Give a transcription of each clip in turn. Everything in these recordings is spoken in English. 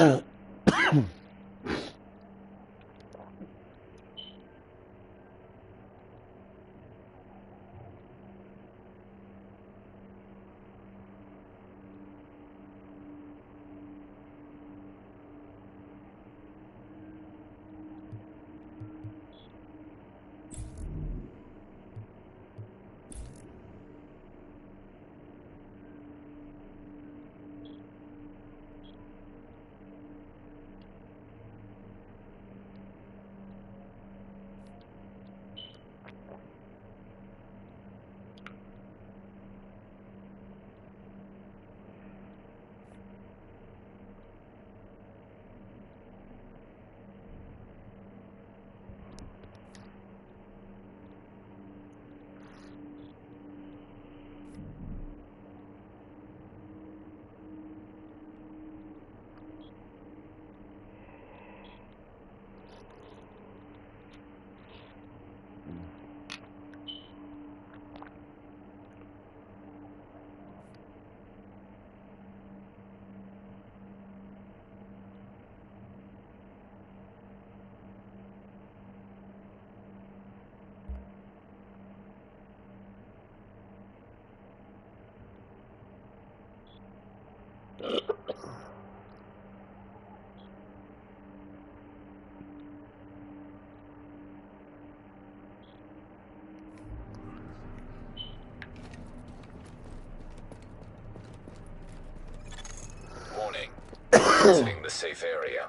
Warning. Exiting the safe area.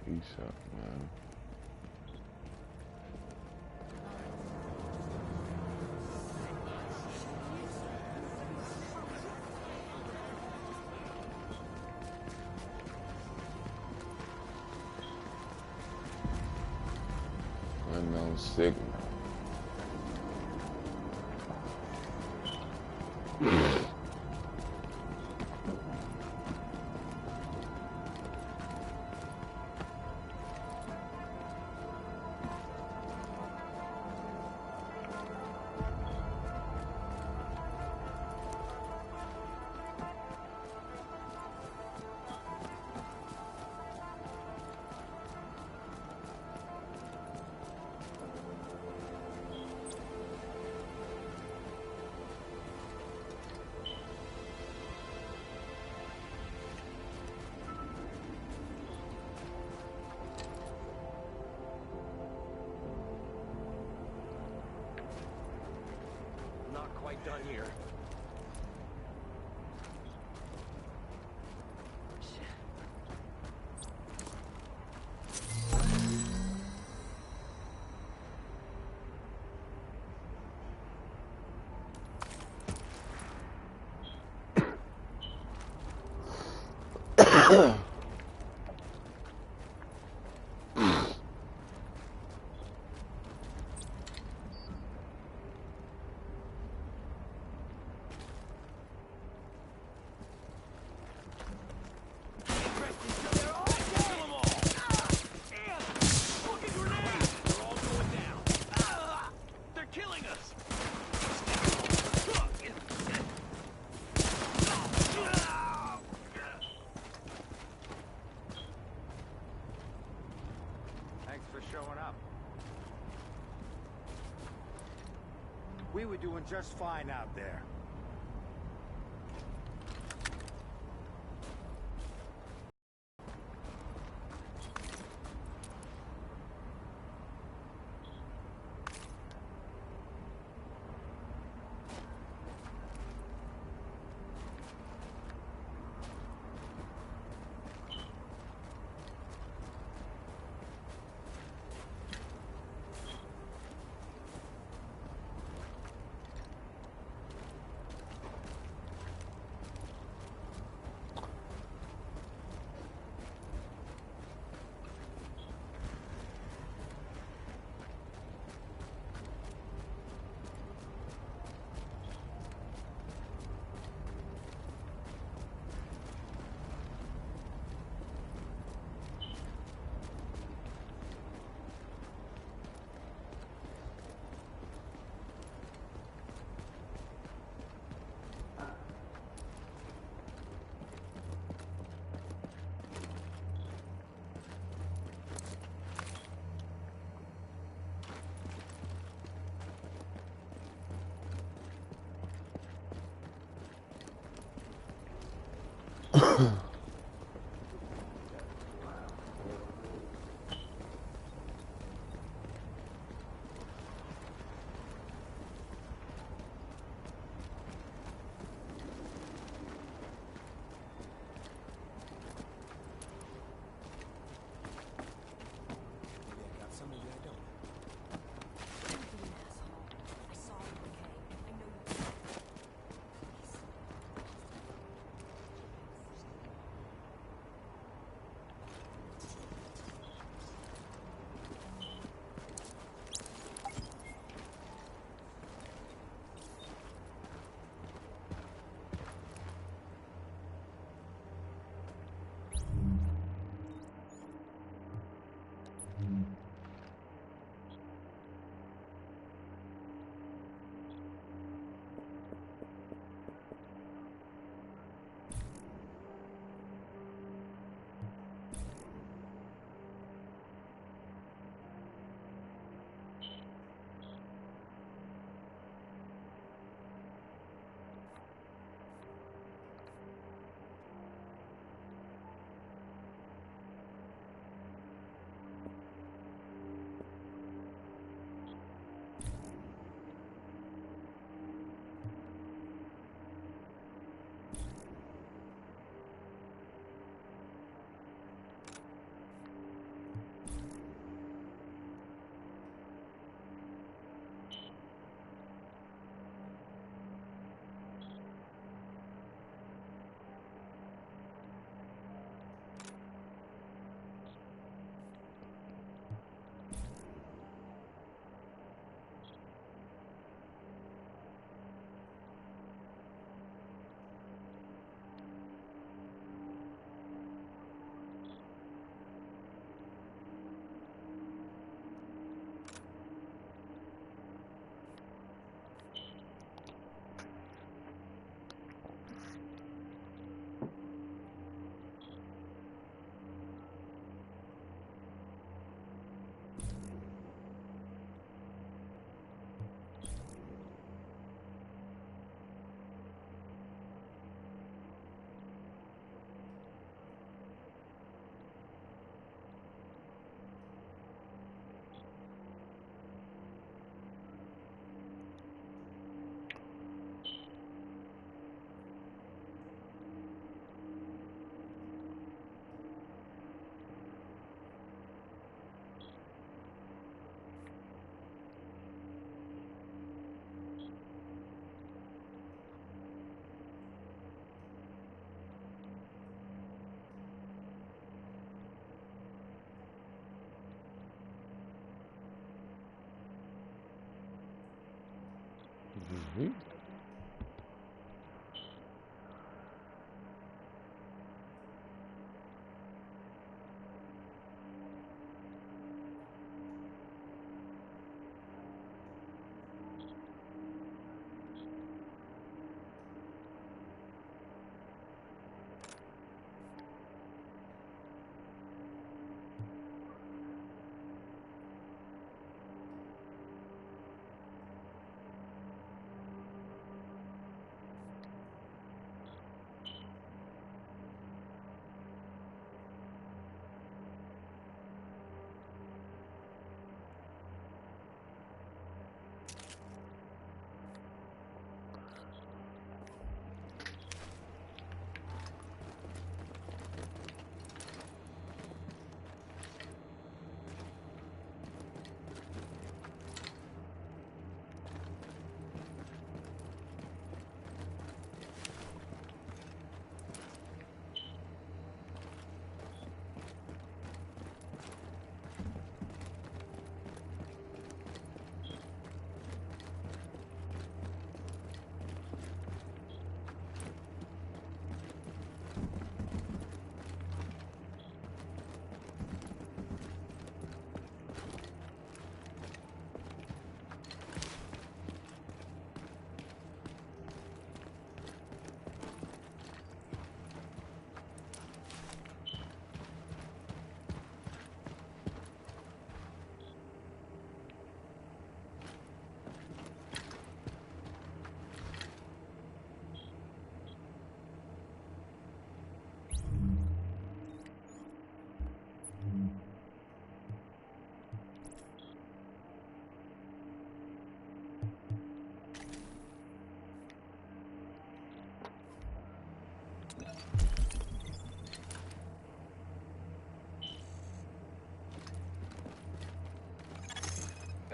Peace out, man. Unknown signal. done here. We were doing just fine out there.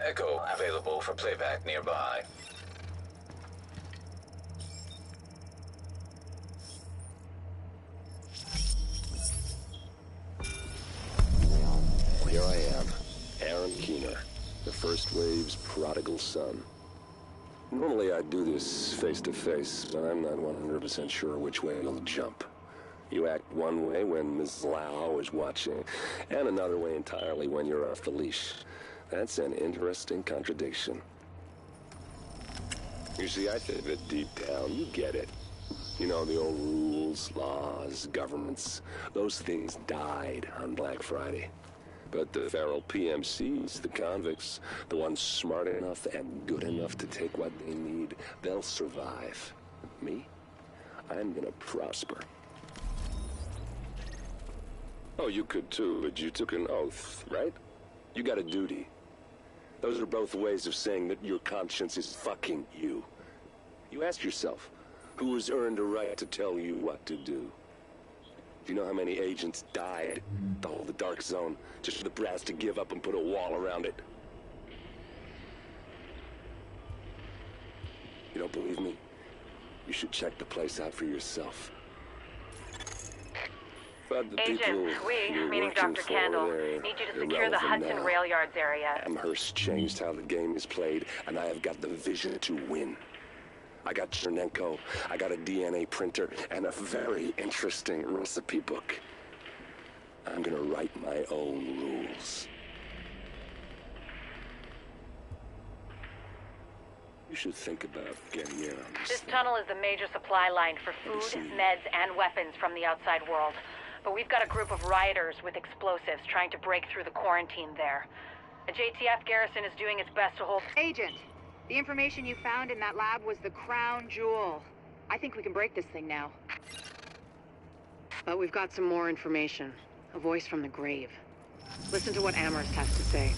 Echo available for playback nearby. Here I am, Aaron Keener, the First Wave's prodigal son. Normally I'd do this face-to-face, but I'm not 100% sure which way you'll jump. You act one way when Ms. Lau is watching, and another way entirely when you're off the leash. That's an interesting contradiction. You see, I think that deep down, you get it. You know, the old rules, laws, governments, those things died on Black Friday. But the feral PMCs, the convicts, the ones smart enough and good enough to take what they need, they'll survive. Me? I'm gonna prosper. Oh, you could too, but you took an oath, right? You got a duty. Those are both ways of saying that your conscience is fucking you. You ask yourself, who has earned a right to tell you what to do? Do you know how many agents died to hold the Dark Zone just for the brass to give up and put a wall around it? You don't believe me? You should check the place out for yourself. But the Agent, meaning Dr. Candle, need you to secure the Hudson Rail Yards area. Amherst changed how the game is played, and I have got the vision to win. I got Chernenko, I got a DNA printer, and a very interesting recipe book. I'm gonna write my own rules. You should think about getting in on this thing. Tunnel is the major supply line for food, meds, and weapons from the outside world. But we've got a group of rioters with explosives trying to break through the quarantine there. The JTF garrison is doing its best to hold... Agent, the information you found in that lab was the crown jewel. I think we can break this thing now. But we've got some more information. A voice from the grave. Listen to what Amherst has to say.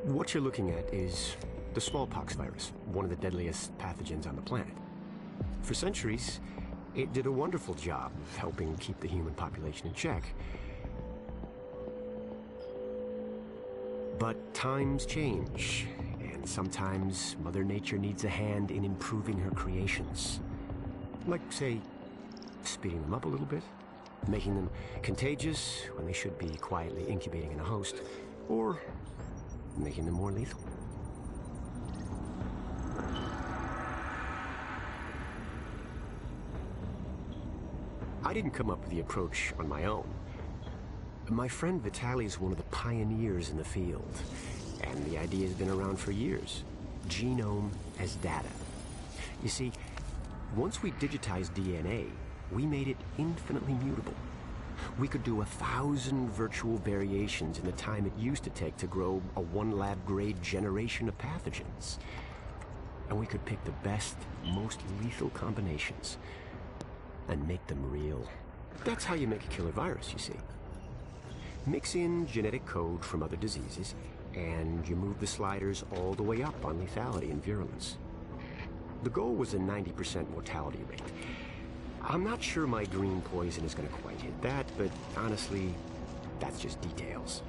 What you're looking at is the smallpox virus, one of the deadliest pathogens on the planet. For centuries, it did a wonderful job of helping keep the human population in check. But times change, and sometimes Mother Nature needs a hand in improving her creations. Like, say, speeding them up a little bit, making them contagious when they should be quietly incubating in a host, or making them more lethal. I didn't come up with the approach on my own. My friend Vitaly is one of the pioneers in the field, and the idea has been around for years. Genome as data. You see, once we digitized DNA, we made it infinitely mutable. We could do 1,000 virtual variations in the time it used to take to grow a 1 lab-grade generation of pathogens. And we could pick the best, most lethal combinations and make them real. That's how you make a killer virus, you see. Mix in genetic code from other diseases, and you move the sliders all the way up on lethality and virulence. The goal was a 90% mortality rate. I'm not sure my green poison is going to quite hit that, but honestly, that's just details.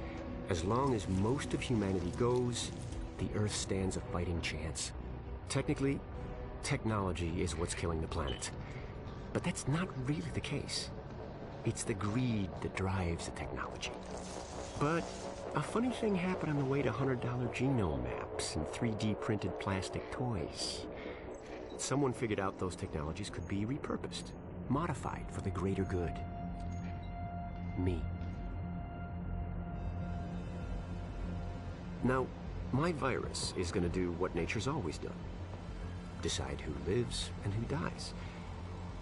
As long as most of humanity goes, the Earth stands a fighting chance. Technically, technology is what's killing the planet. But that's not really the case. It's the greed that drives the technology. But a funny thing happened on the way to $100 genome maps and 3D printed plastic toys. Someone figured out those technologies could be repurposed, modified for the greater good. Me. Now, my virus is going to do what nature's always done. Decide who lives and who dies.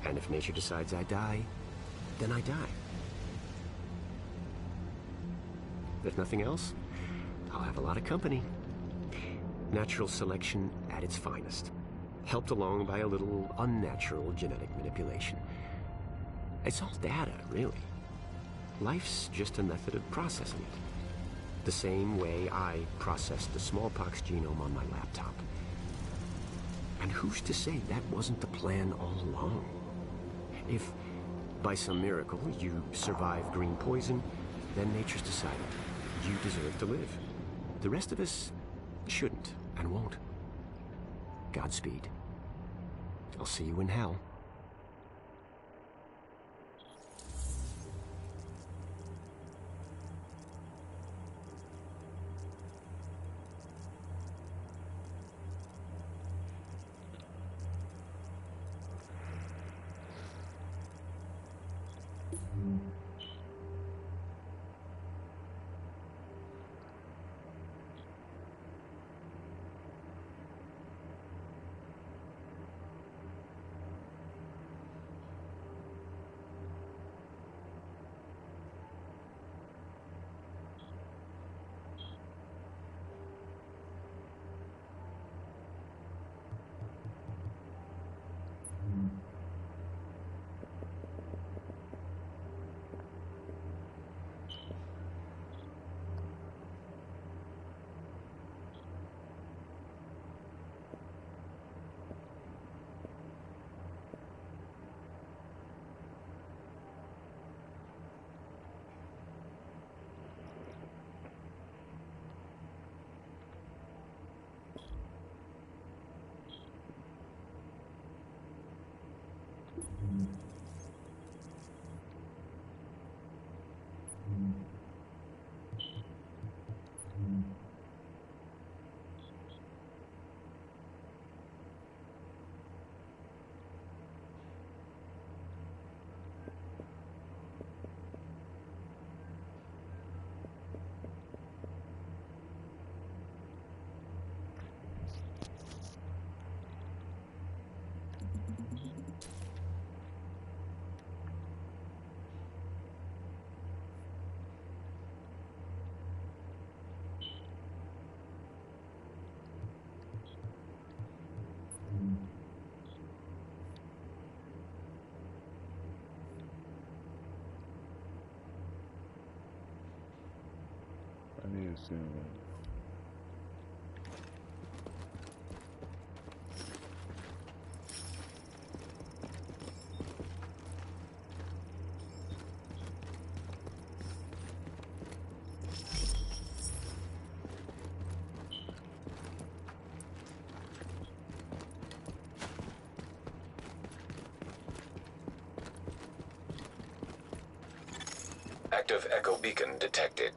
And if nature decides I die, then I die. If nothing else, I'll have a lot of company. Natural selection at its finest, helped along by a little unnatural genetic manipulation. It's all data, really. Life's just a method of processing it. The same way I processed the smallpox genome on my laptop. And who's to say that wasn't the plan all along? If, by some miracle, you survive green poison, then nature's decided you deserve to live. The rest of us shouldn't and won't. Godspeed. I'll see you in hell. I need to see him. active echo beacon detected.